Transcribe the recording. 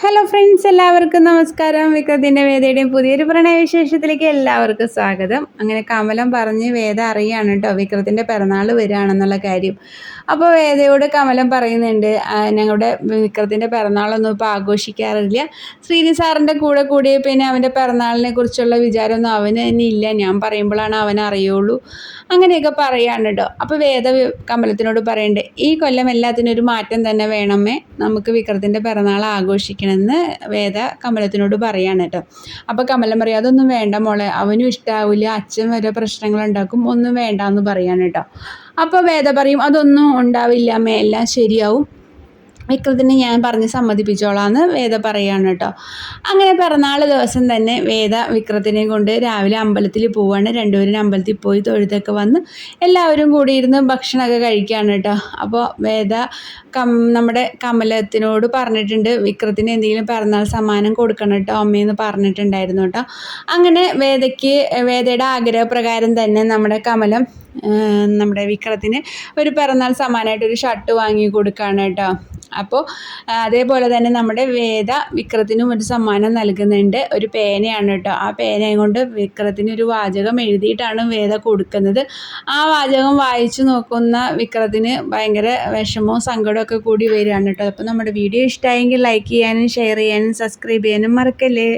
Hello friends, എല്ലാവർക്കും നമസ്കാരം. വിക്രത്തിൻ്റെ വേദയുടെയും പുതിയൊരു പ്രണയവിശേഷത്തിലേക്ക് എല്ലാവർക്കും സ്വാഗതം. അങ്ങനെ കമലം പറഞ്ഞ് വേദ അറിയാണ് കേട്ടോ വിക്രത്തിൻ്റെ പിറന്നാൾ വരികയാണെന്നുള്ള കാര്യം. അപ്പോൾ വേദയോട് കമലം പറയുന്നുണ്ട്, ഞങ്ങളുടെ വിക്രത്തിൻ്റെ പിറന്നാളൊന്നും ഇപ്പോൾ ആഘോഷിക്കാറില്ല. ശ്രീനി സാറിൻ്റെ കൂടെ കൂടി പിന്നെ അവൻ്റെ പിറന്നാളിനെ കുറിച്ചുള്ള വിചാരമൊന്നും അവന് തന്നെ ഇല്ല. ഞാൻ പറയുമ്പോഴാണ് അവൻ അറിയുള്ളൂ. അങ്ങനെയൊക്കെ പറയാണ് കേട്ടോ. അപ്പോൾ വേദ കമലത്തിനോട് പറയണ്ടേ, ഈ കൊല്ലം എല്ലാത്തിനും ഒരു മാറ്റം തന്നെ വേണമേ, നമുക്ക് വിക്രത്തിൻ്റെ പിറന്നാൾ ആഘോഷിക്കണമെന്ന് വേദ കമലത്തിനോട് പറയാണ് കേട്ടോ. അപ്പോൾ കമലം പറയും, അതൊന്നും വേണ്ട മോളെ, അവനും ഇഷ്ടാവില്ല, അച്ഛൻ വരെ പ്രശ്നങ്ങളുണ്ടാക്കും, ഒന്നും വേണ്ട എന്ന് പറയാണ് കേട്ടോ. അപ്പോൾ വേദ പറയും, അതൊന്നും ഉണ്ടാവില്ല അമ്മേ, എല്ലാം ശരിയാവും, വിക്രത്തിനെ ഞാൻ പറഞ്ഞ് സമ്മതിപ്പിച്ചോളാന്ന് വേദ പറയാണ് കേട്ടോ. അങ്ങനെ പിറന്നാൾ ദിവസം തന്നെ വേദ വിക്രത്തിനെ കൊണ്ട് രാവിലെ അമ്പലത്തിൽ പോവാണ്. രണ്ടുപേരും അമ്പലത്തിൽ പോയി തൊഴുതൊക്കെ വന്ന് എല്ലാവരും കൂടി ഇരുന്ന് ഭക്ഷണമൊക്കെ കഴിക്കുകയാണ് കേട്ടോ. അപ്പോൾ വേദ നമ്മുടെ കമലത്തിനോട് പറഞ്ഞിട്ടുണ്ട്, വിക്രത്തിന് എന്തെങ്കിലും പിറന്നാൾ സമ്മാനം കൊടുക്കണം കേട്ടോ അമ്മയെന്ന് പറഞ്ഞിട്ടുണ്ടായിരുന്നു കേട്ടോ. അങ്ങനെ വേദയുടെ ആഗ്രഹപ്രകാരം തന്നെ നമ്മുടെ കമലം നമ്മുടെ വിക്രത്തിന് ഒരു പിറന്നാൾ സമ്മാനമായിട്ട് ഒരു ഷർട്ട് വാങ്ങി കൊടുക്കുകയാണ് കേട്ടോ. അപ്പോൾ അതേപോലെ തന്നെ നമ്മുടെ വേദ വിക്രത്തിനും ഒരു സമ്മാനം നൽകുന്നുണ്ട്, ഒരു പേനയാണ് കേട്ടോ. ആ പേനയും കൊണ്ട് വിക്രത്തിന് ഒരു വാചകം എഴുതിയിട്ടാണ് വേദ കൊടുക്കുന്നത്. ആ വാചകം വായിച്ചു നോക്കുന്ന വിക്രത്തിന് ഭയങ്കര വിഷമവും സങ്കടമൊക്കെ കൂടി വരികയാണ് കേട്ടോ. അപ്പോൾ നമ്മുടെ വീഡിയോ ഇഷ്ടമായെങ്കിൽ ലൈക്ക് ചെയ്യാനും ഷെയർ ചെയ്യാനും സബ്സ്ക്രൈബ് ചെയ്യാനും മറക്കല്ലേ.